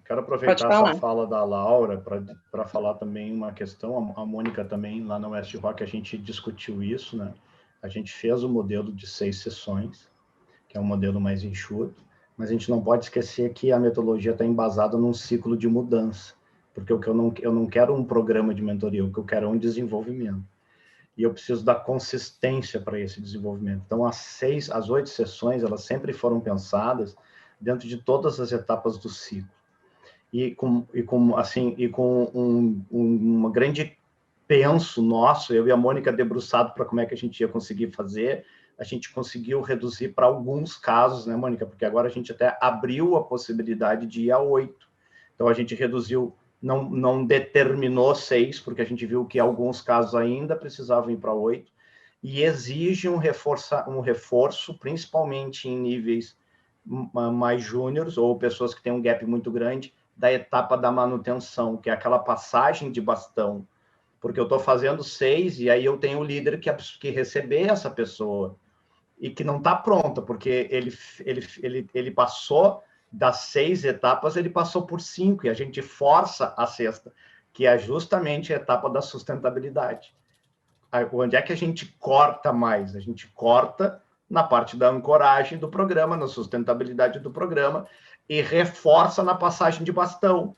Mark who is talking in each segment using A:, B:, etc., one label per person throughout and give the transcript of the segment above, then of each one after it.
A: Quero
B: Pode
A: aproveitar essa
B: falar.
A: fala da Laura para falar também uma questão. A Mônica também, lá no West Rock, a gente discutiu isso, né? A gente fez o modelo de 6 sessões, que é um modelo mais enxuto, mas a gente não pode esquecer que a metodologia está embasada num ciclo de mudança, porque eu não quero um programa de mentoria, o que eu quero é um desenvolvimento. E eu preciso da consistência para esse desenvolvimento. Então, as 8 sessões, elas sempre foram pensadas dentro de todas as etapas do ciclo. E com uma grande penso nosso, eu e a Mônica debruçado para como é que a gente ia conseguir fazer, a gente conseguiu reduzir para alguns casos, né, Mônica? Porque agora a gente até abriu a possibilidade de ir a 8. Então, a gente reduziu, não determinou 6, porque a gente viu que alguns casos ainda precisavam ir para 8, e exige um reforço, principalmente em níveis mais júniores, ou pessoas que têm um gap muito grande, da etapa da manutenção, que é aquela passagem de bastão, porque eu estou fazendo 6 e aí eu tenho o líder que receber essa pessoa e que não está pronta, porque ele passou das 6 etapas, ele passou por 5 e a gente força a sexta, que é justamente a etapa da sustentabilidade. Onde é que a gente corta mais? A gente corta na parte da ancoragem do programa, na sustentabilidade do programa, e reforça na passagem de bastão.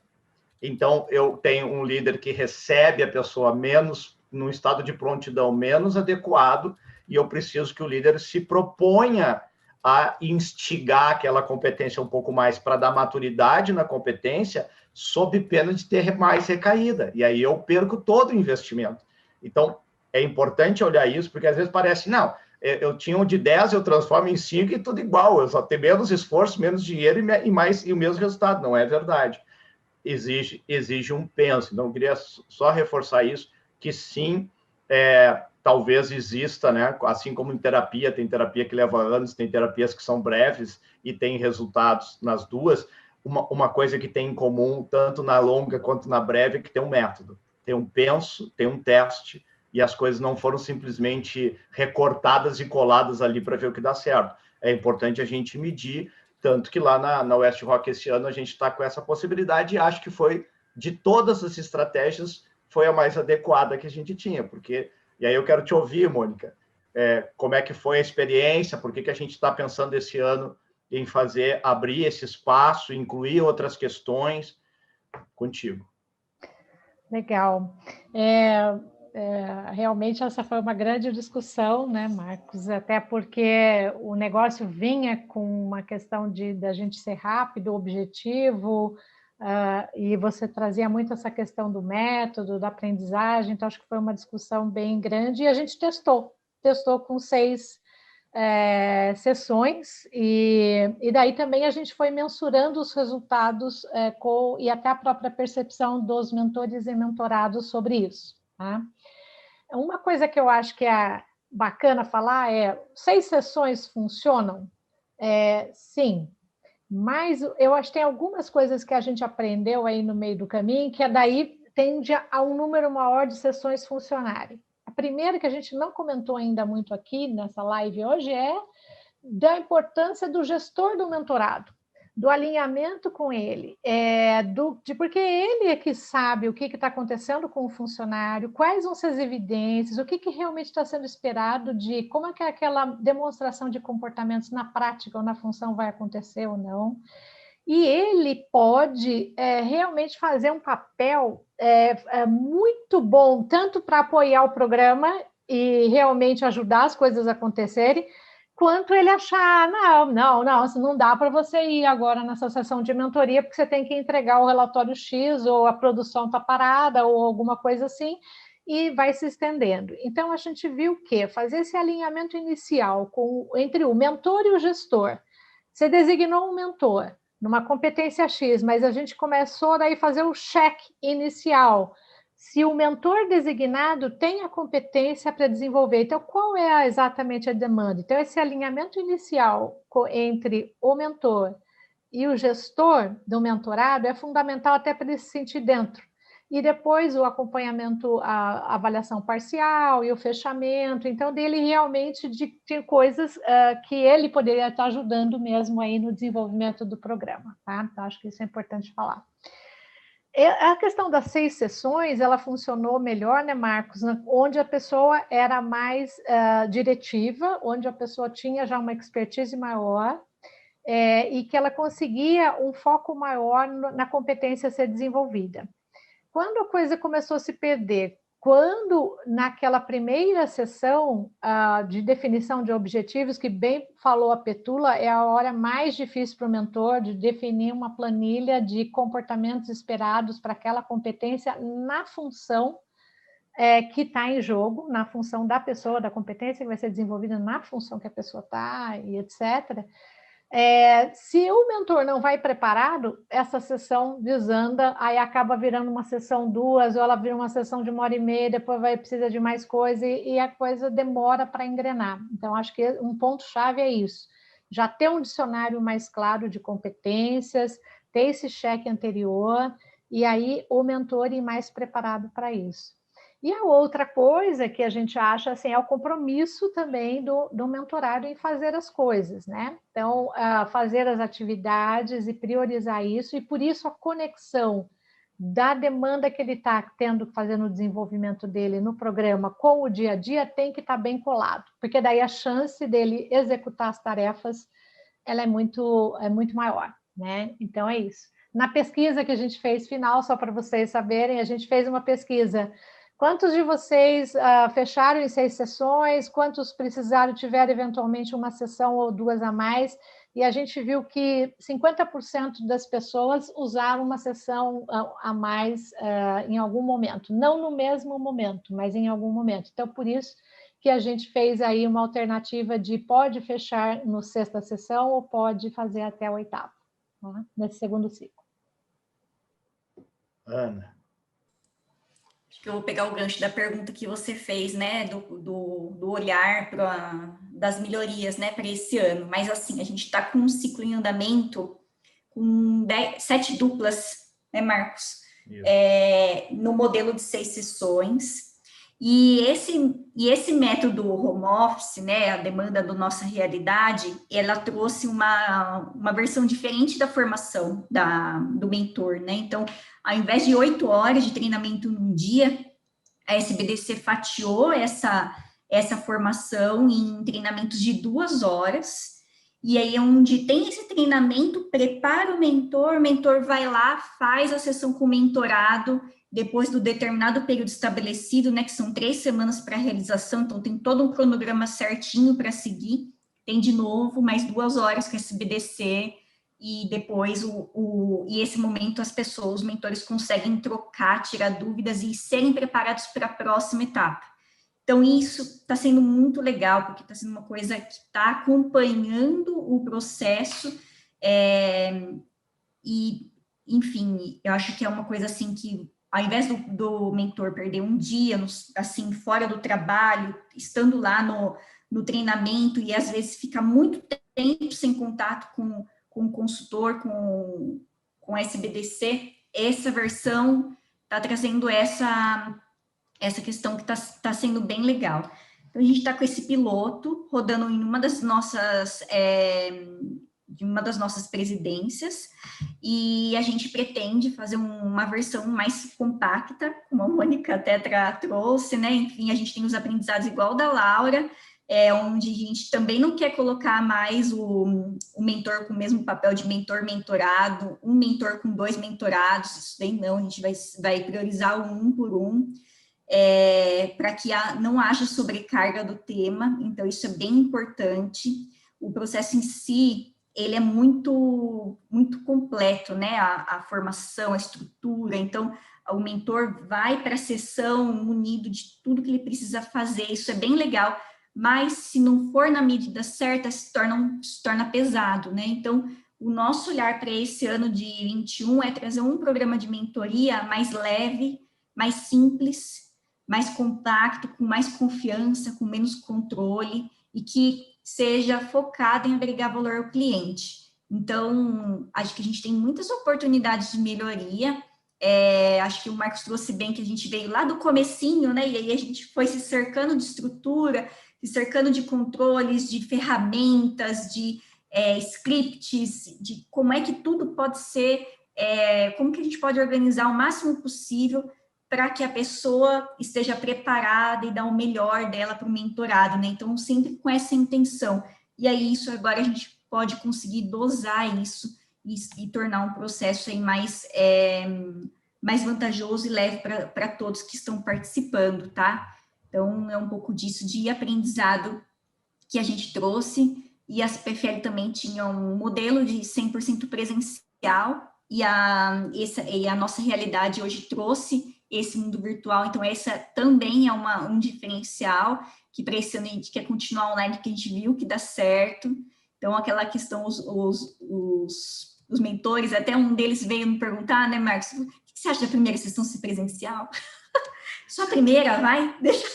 A: Então, eu tenho um líder que recebe a pessoa menos, num estado de prontidão menos adequado, e eu preciso que o líder se proponha a instigar aquela competência um pouco mais para dar maturidade na competência, sob pena de ter mais recaída. E aí eu perco todo o investimento. Então, é importante olhar isso, porque às vezes parece, não, eu tinha um de 10, eu transformo em 5 e tudo igual, eu só tenho menos esforço, menos dinheiro e o mesmo resultado. Não é verdade. Exige um penso. Então, eu queria só reforçar isso, que sim, talvez exista, né? Assim como em terapia, tem terapia que leva anos, tem terapias que são breves e tem resultados nas duas, uma coisa que tem em comum, tanto na longa quanto na breve, é que tem um método, tem um penso, tem um teste, e as coisas não foram simplesmente recortadas e coladas ali para ver o que dá certo. É importante a gente medir, tanto que lá na West Rock esse ano a gente está com essa possibilidade e acho que foi, de todas as estratégias, foi a mais adequada que a gente tinha, porque, e aí eu quero te ouvir, Mônica, como é que foi a experiência, por que a gente está pensando esse ano em abrir esse espaço, incluir outras questões, contigo.
C: Legal. Realmente essa foi uma grande discussão, né, Marcos? Até porque o negócio vinha com uma questão da gente ser rápido, objetivo, e você trazia muito essa questão do método, da aprendizagem, então acho que foi uma discussão bem grande e a gente testou com 6 sessões e daí também a gente foi mensurando os resultados e até a própria percepção dos mentores e mentorados sobre isso, tá? Uma coisa que eu acho que é bacana falar 6 sessões funcionam? Sim, mas eu acho que tem algumas coisas que a gente aprendeu aí no meio do caminho que daí tende a um número maior de sessões funcionarem. A primeira que a gente não comentou ainda muito aqui nessa live hoje é da importância do gestor do mentorado, do alinhamento com ele, porque ele é que sabe o que está acontecendo com o funcionário, quais vão ser as evidências, o que realmente está sendo esperado como é que aquela demonstração de comportamentos na prática ou na função vai acontecer ou não. E ele pode realmente fazer um papel muito bom, tanto para apoiar o programa e realmente ajudar as coisas a acontecerem, quanto ele achar, não dá para você ir agora nessa sessão de mentoria, porque você tem que entregar o relatório X, ou a produção está parada, ou alguma coisa assim, e vai se estendendo. Então, a gente viu que fazer esse alinhamento inicial entre o mentor e o gestor. Você designou um mentor numa competência X, mas a gente começou daí a fazer o check inicial. Se o mentor designado tem a competência para desenvolver, então qual é exatamente a demanda? Então esse alinhamento inicial entre o mentor e o gestor do mentorado é fundamental até para ele se sentir dentro. e depois o acompanhamento, a avaliação parcial e o fechamento. Então, dele realmente tinha coisas que ele poderia estar ajudando mesmo aí no desenvolvimento do programa, tá? Então, acho que isso é importante falar. A questão das 6 sessões, ela funcionou melhor, né, Marcos? Onde a pessoa era mais diretiva, onde a pessoa tinha já uma expertise maior, e que ela conseguia um foco maior na competência a ser desenvolvida. Quando a coisa começou a se perder, quando naquela primeira sessão de definição de objetivos, que bem falou a Petula, é a hora mais difícil para o mentor de definir uma planilha de comportamentos esperados para aquela competência na função que está em jogo, na função da pessoa, da competência que vai ser desenvolvida na função que a pessoa está, e etc., se o mentor não vai preparado, essa sessão desanda, aí acaba virando uma sessão 2, ou ela vira uma sessão de 1h30, depois precisa de mais coisa, e a coisa demora para engrenar. Então, acho que um ponto-chave é isso. Já ter um dicionário mais claro de competências, ter esse cheque anterior, e aí o mentor ir mais preparado para isso. E a outra coisa que a gente acha assim, é o compromisso também do mentorado em fazer as coisas, né? Então, fazer as atividades e priorizar isso, e por isso a conexão da demanda que ele está tendo, fazendo o desenvolvimento dele no programa com o dia a dia tem que estar bem colado, porque daí a chance dele executar as tarefas ela é muito maior, né? Então é isso. Na pesquisa que a gente fez final, só para vocês saberem, a gente fez uma pesquisa. Quantos de vocês fecharam em 6 sessões? Quantos precisaram, tiveram eventualmente uma sessão ou 2 a mais? E a gente viu que 50% das pessoas usaram uma sessão a mais em algum momento. Não no mesmo momento, mas em algum momento. Então, por isso que a gente fez aí uma alternativa de pode fechar no 6ª sessão ou pode fazer até a 8ª, tá? Nesse segundo ciclo.
A: Ana.
B: Acho que eu vou pegar o gancho da pergunta que você fez, né, do olhar das melhorias, né, para esse ano. Mas, assim, a gente está com um ciclo em andamento com 7 duplas, né, Marcos? No modelo de 6 sessões. E esse método home office, né, a demanda da nossa realidade, ela trouxe uma versão diferente da formação do mentor, né? Então, ao invés de 8 horas de treinamento num dia, a SBDC fatiou essa formação em treinamentos de 2 horas, e aí onde tem esse treinamento, prepara o mentor vai lá, faz a sessão com o mentorado, depois do determinado período estabelecido, né, que são 3 semanas para a realização, então tem todo um cronograma certinho para seguir, tem de novo mais 2 horas com a SBDC, e depois, e esse momento as pessoas, os mentores conseguem trocar, tirar dúvidas e serem preparados para a próxima etapa. Então, isso está sendo muito legal, porque está sendo uma coisa que está acompanhando o processo, e, enfim, eu acho que é uma coisa assim que, ao invés do mentor perder um dia, assim, fora do trabalho, estando lá no treinamento, e às vezes fica muito tempo sem contato com o consultor, com a SBDC, essa versão está trazendo essa questão que está sendo bem legal. Então, a gente está com esse piloto rodando em uma das nossas presidências, e a gente pretende fazer uma versão mais compacta, como a Mônica até trouxe, né? Enfim, a gente tem os aprendizados igual da Laura, onde a gente também não quer colocar mais o mentor com o mesmo papel de mentor-mentorado, um mentor com 2 mentorados, isso daí não, a gente vai priorizar o um por um, para que não haja sobrecarga do tema, então isso é bem importante. O processo em si, ele é muito, muito completo, né, a formação, a estrutura, então o mentor vai para a sessão munido de tudo que ele precisa fazer, isso é bem legal, mas se não for na medida certa, se torna pesado, né? Então, o nosso olhar para esse ano de 21 é trazer um programa de mentoria mais leve, mais simples, mais compacto, com mais confiança, com menos controle, e que seja focado em agregar valor ao cliente. Então, acho que a gente tem muitas oportunidades de melhoria, acho que o Marcos trouxe bem que a gente veio lá do comecinho, né? E aí a gente foi se cercando de estrutura, se cercando de controles, de ferramentas, de scripts, de como é que tudo pode ser, como que a gente pode organizar o máximo possível para que a pessoa esteja preparada e dar o melhor dela para o mentorado, né? Então, sempre com essa intenção. E aí, isso agora a gente pode conseguir dosar isso e tornar um processo aí mais vantajoso e leve para todos que estão participando, tá? Então, é um pouco disso de aprendizado que a gente trouxe, e a CPFL também tinha um modelo de 100% presencial, e a nossa realidade hoje trouxe esse mundo virtual, então essa também é um diferencial, que para esse ano a gente quer continuar online, que a gente viu que dá certo. Então, aquela questão, os mentores, até um deles veio me perguntar, né, Marcos, o que você acha da primeira sessão ser presencial? Só a primeira, vai? Deixa...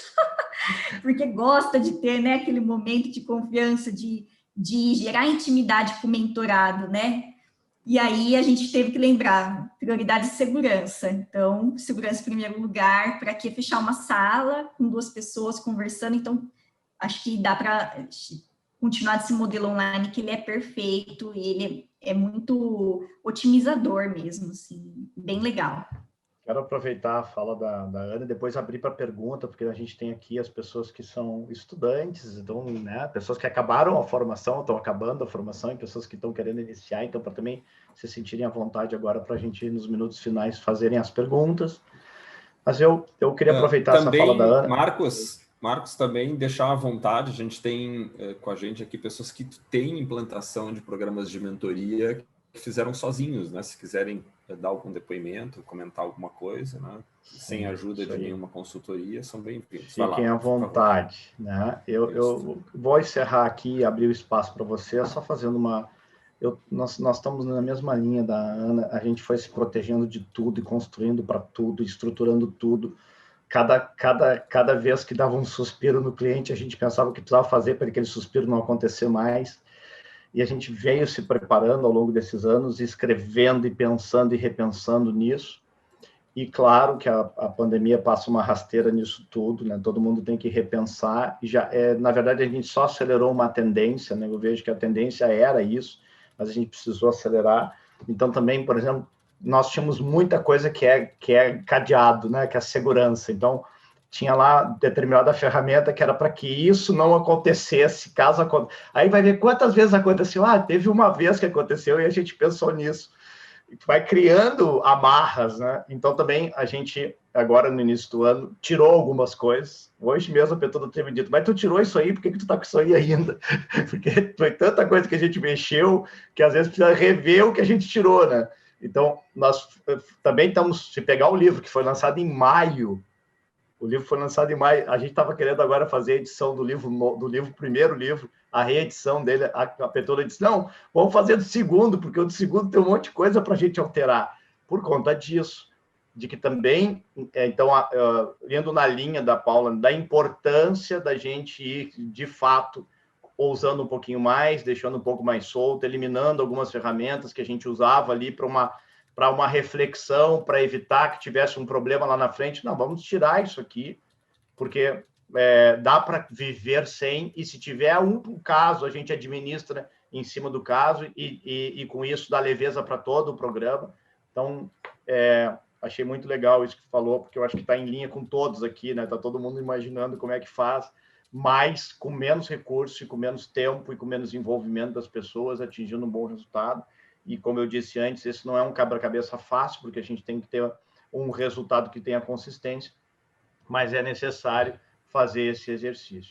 B: Porque gosta de ter, né, aquele momento de confiança, de gerar intimidade com o mentorado, né? E aí a gente teve que lembrar, prioridade de segurança. Então, segurança em primeiro lugar, para que fechar uma sala com 2 pessoas conversando. Então, acho que dá para continuar desse modelo online, que ele é perfeito, e ele é muito otimizador mesmo, assim, bem legal.
A: Quero aproveitar a fala da Ana e depois abrir para pergunta, porque a gente tem aqui as pessoas que são estudantes, então, né, pessoas que acabaram a formação, estão acabando a formação, e pessoas que estão querendo iniciar, então, para também se sentirem à vontade agora para a gente, nos minutos finais, fazerem as perguntas. Mas eu queria aproveitar essa fala da Ana.
D: Marcos, também deixar à vontade, a gente tem com a gente aqui pessoas que têm implantação de programas de mentoria que fizeram sozinhos, né? Se quiserem dar algum depoimento, comentar alguma coisa, né? Sem ajuda de nenhuma consultoria, são bem-vindos.
A: Fiquem à vontade, né? Eu vou encerrar aqui e abrir o espaço para você, só fazendo uma... Nós estamos na mesma linha da Ana, a gente foi se protegendo de tudo e construindo para tudo, estruturando tudo. Cada vez que dava um suspiro no cliente, a gente pensava o que precisava fazer para aquele suspiro não acontecer mais. E a gente veio se preparando ao longo desses anos, escrevendo e pensando e repensando nisso. E claro que a pandemia passa uma rasteira nisso tudo, né? Todo mundo tem que repensar. E na verdade, a gente só acelerou uma tendência, né? Eu vejo que a tendência era isso, mas a gente precisou acelerar. Então, também, por exemplo, nós tínhamos muita coisa que é cadeado, né? Que é a segurança. Então, tinha lá determinada ferramenta que era para que isso não acontecesse, caso aconteça. Aí vai ver quantas vezes aconteceu. Teve uma vez que aconteceu e a gente pensou nisso. Vai criando amarras, né? Então, também, a gente, agora no início do ano, tirou algumas coisas. Hoje mesmo a Petuna teve dito, mas tu tirou isso aí, por que tu tá com isso aí ainda? Porque foi tanta coisa que a gente mexeu, que às vezes precisa rever o que a gente tirou, né? Então, nós também estamos, se pegar o livro que foi lançado em maio, o livro foi lançado em maio, a gente estava querendo agora fazer a edição do livro, primeiro livro, a reedição dele, a Petuna disse, não, vamos fazer do segundo, porque o do segundo tem um monte de coisa para a gente alterar, por conta disso, de que também, então, indo na linha da Paula, da importância da gente ir, de fato, ousando um pouquinho mais, deixando um pouco mais solto, eliminando algumas ferramentas que a gente usava ali para uma reflexão, para evitar que tivesse um problema lá na frente. Não, vamos tirar isso aqui, porque dá para viver sem, e se tiver um caso, a gente administra em cima do caso, e com isso dá leveza para todo o programa. Então, achei muito legal isso que falou, porque eu acho que está em linha com todos aqui, né? Está todo mundo imaginando como é que faz, mas com menos recurso, e com menos tempo, e com menos envolvimento das pessoas, atingindo um bom resultado. E, como eu disse antes, esse não é um quebra-cabeça fácil, porque a gente tem que ter um resultado que tenha consistência, mas é necessário fazer esse exercício.